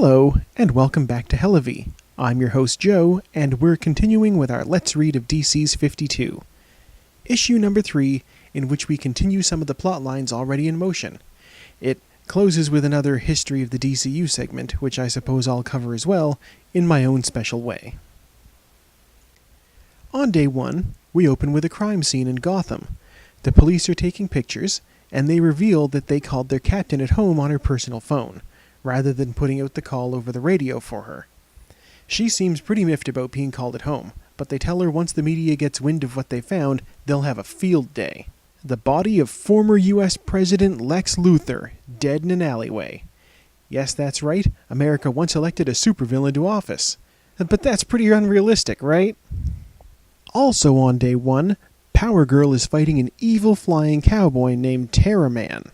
Hello, and welcome back to Hellavy. I'm your host Joe, and we're continuing with our Let's Read of DC's 52. Issue number 3, in which we continue some of the plot lines already in motion. It closes with another History of the DCU segment, which I suppose I'll cover as well, in my own special way. On day 1, we open with a crime scene in Gotham. The police are taking pictures, and they reveal that they called their captain at home on her personal phone, rather than putting out the call over the radio for her. She seems pretty miffed about being called at home, but they tell her once the media gets wind of what they found, they'll have a field day. The body of former US President Lex Luthor, dead in an alleyway. Yes, that's right, America once elected a supervillain to office. But that's pretty unrealistic, right? Also on day 1, Power Girl is fighting an evil flying cowboy named Terrorman.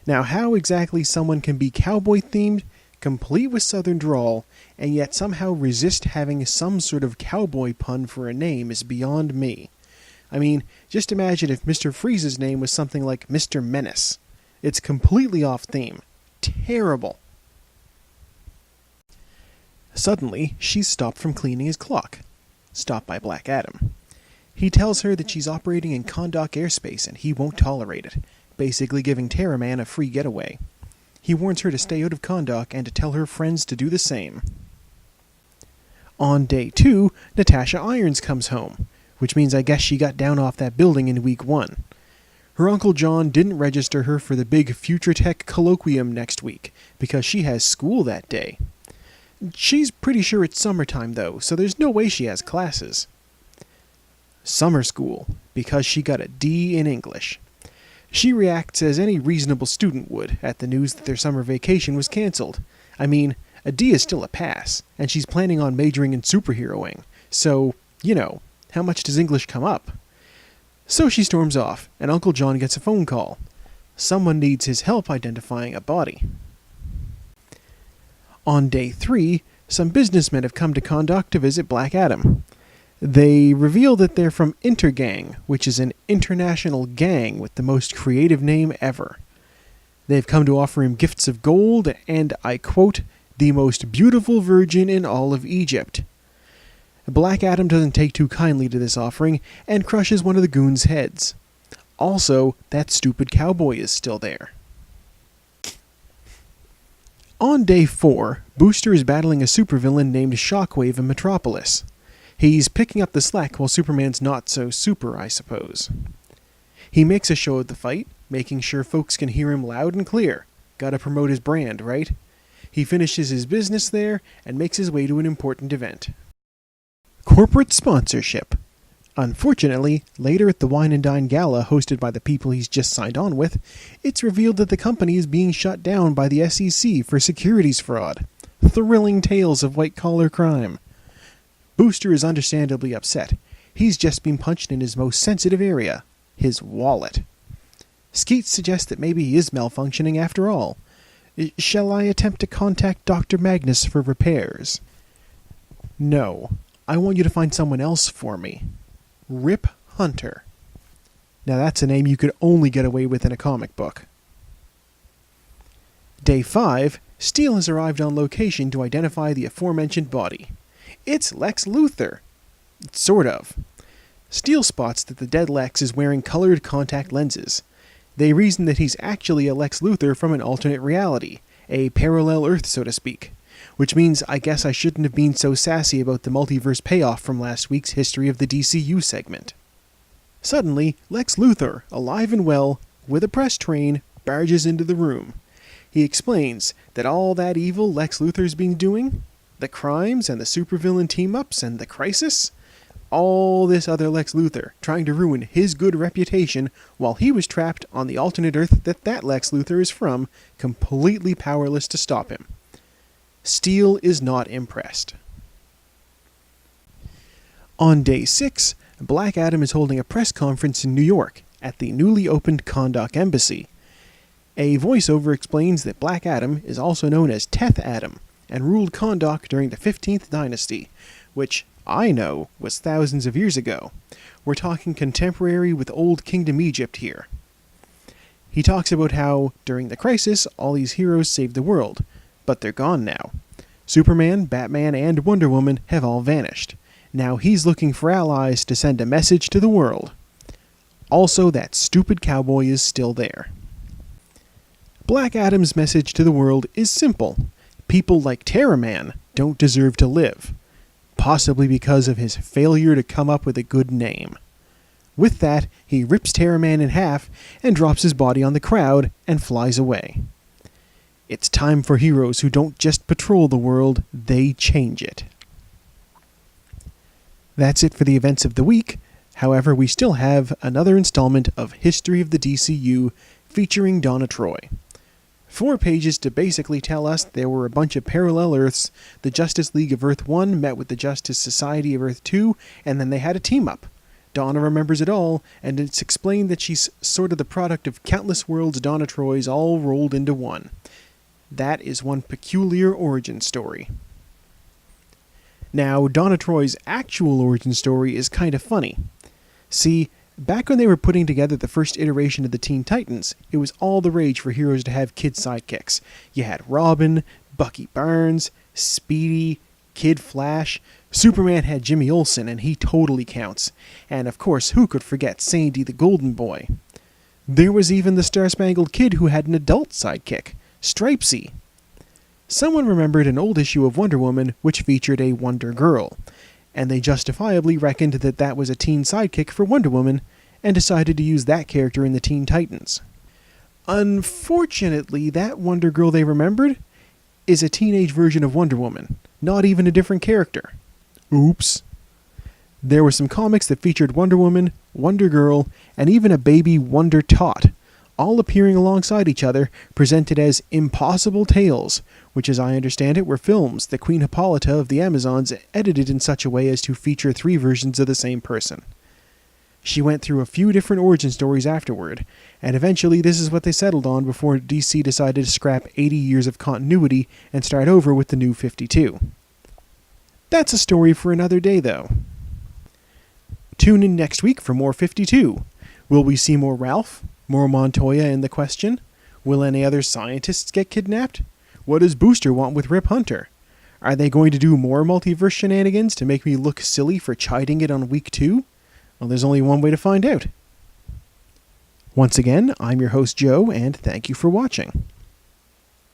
Now, how exactly someone can be cowboy-themed, complete with southern drawl, and yet somehow resist having some sort of cowboy pun for a name is beyond me. I mean, just imagine if Mr. Freeze's name was something like Mr. Menace. It's completely off theme. Terrible. Suddenly, she's stopped from cleaning his clock. Stopped by Black Adam. He tells her that she's operating in Kahndaq airspace and he won't tolerate it, basically giving Terrorman a free getaway. He warns her to stay out of Kahndaq and to tell her friends to do the same. On day 2, Natasha Irons comes home, which means I guess she got down off that building in week 1. Her Uncle John didn't register her for the big Future Tech colloquium next week, because she has school that day. She's pretty sure it's summertime though, so there's no way she has classes. Summer school, because she got a D in English. She reacts as any reasonable student would at the news that their summer vacation was cancelled. I mean, a D is still a pass, and she's planning on majoring in superheroing, so, how much does English come up? So she storms off, and Uncle John gets a phone call. Someone needs his help identifying a body. On day 3, some businessmen have come to Kahndaq to visit Black Adam. They reveal that they're from Intergang, which is an international gang with the most creative name ever. They've come to offer him gifts of gold and, I quote, the most beautiful virgin in all of Egypt. Black Adam doesn't take too kindly to this offering and crushes one of the goons' heads. Also, that stupid cowboy is still there. On day 4, Booster is battling a supervillain named Shockwave in Metropolis. He's picking up the slack while Superman's not so super, I suppose. He makes a show of the fight, making sure folks can hear him loud and clear. Gotta promote his brand, right? He finishes his business there and makes his way to an important event. Corporate sponsorship. Unfortunately, later at the Wine and Dine Gala hosted by the people he's just signed on with, it's revealed that the company is being shut down by the SEC for securities fraud. Thrilling tales of white-collar crime. Booster is understandably upset. He's just been punched in his most sensitive area, his wallet. Skeet suggests that maybe he is malfunctioning after all. Shall I attempt to contact Dr. Magnus for repairs? No. I want you to find someone else for me. Rip Hunter. Now that's a name you could only get away with in a comic book. Day 5, Steel has arrived on location to identify the aforementioned body. It's Lex Luthor. Sort of. Steel spots that the dead Lex is wearing colored contact lenses. They reason that he's actually a Lex Luthor from an alternate reality, a parallel Earth so to speak, which means I guess I shouldn't have been so sassy about the multiverse payoff from last week's History of the DCU segment. Suddenly, Lex Luthor, alive and well, with a press train, barges into the room. He explains that all that evil Lex Luthor's been doing, the crimes and the supervillain team-ups and the crisis, all this other Lex Luthor trying to ruin his good reputation while he was trapped on the alternate Earth that Lex Luthor is from, completely powerless to stop him. Steel is not impressed. On day 6, Black Adam is holding a press conference in New York at the newly opened Kahndaq Embassy. A voiceover explains that Black Adam is also known as Teth Adam and ruled Kahndaq during the 15th dynasty, which I know was thousands of years ago. We're talking contemporary with Old Kingdom Egypt here. He talks about how, during the crisis, all these heroes saved the world, but they're gone now. Superman, Batman, and Wonder Woman have all vanished. Now he's looking for allies to send a message to the world. Also, that stupid cowboy is still there. Black Adam's message to the world is simple. People like Terraman don't deserve to live, possibly because of his failure to come up with a good name. With that, he rips Terraman in half and drops his body on the crowd and flies away. It's time for heroes who don't just patrol the world, they change it. That's it for the events of the week. However, we still have another installment of History of the DCU featuring Donna Troy. 4 pages to basically tell us there were a bunch of parallel Earths. The Justice League of Earth 1 met with the Justice Society of Earth 2, and then they had a team-up. Donna remembers it all, and it's explained that she's sort of the product of countless worlds Donna Troy's all rolled into one. That is one peculiar origin story. Now, Donna Troy's actual origin story is kind of funny. See, back when they were putting together the first iteration of the Teen Titans, it was all the rage for heroes to have kid sidekicks. You had Robin, Bucky Barnes, Speedy, Kid Flash. Superman had Jimmy Olsen, and he totally counts. And of course, who could forget Sandy the Golden Boy? There was even the Star-Spangled Kid who had an adult sidekick, Stripesy. Someone remembered an old issue of Wonder Woman which featured a Wonder Girl, and they justifiably reckoned that that was a teen sidekick for Wonder Woman, and decided to use that character in the Teen Titans. Unfortunately, that Wonder Girl they remembered is a teenage version of Wonder Woman, not even a different character. Oops. There were some comics that featured Wonder Woman, Wonder Girl, and even a baby Wonder Tot, all appearing alongside each other, presented as impossible tales, which as I understand it were films that Queen Hippolyta of the Amazons edited in such a way as to feature 3 versions of the same person. She went through a few different origin stories afterward, and eventually this is what they settled on before DC decided to scrap 80 years of continuity and start over with the New 52. That's a story for another day, though. Tune in next week for more 52. Will we see more Ralph? More Montoya in the Question? Will any other scientists get kidnapped? What does Booster want with Rip Hunter? Are they going to do more multiverse shenanigans to make me look silly for chiding it on week 2? Well, there's only one way to find out. Once again, I'm your host Joe, and thank you for watching.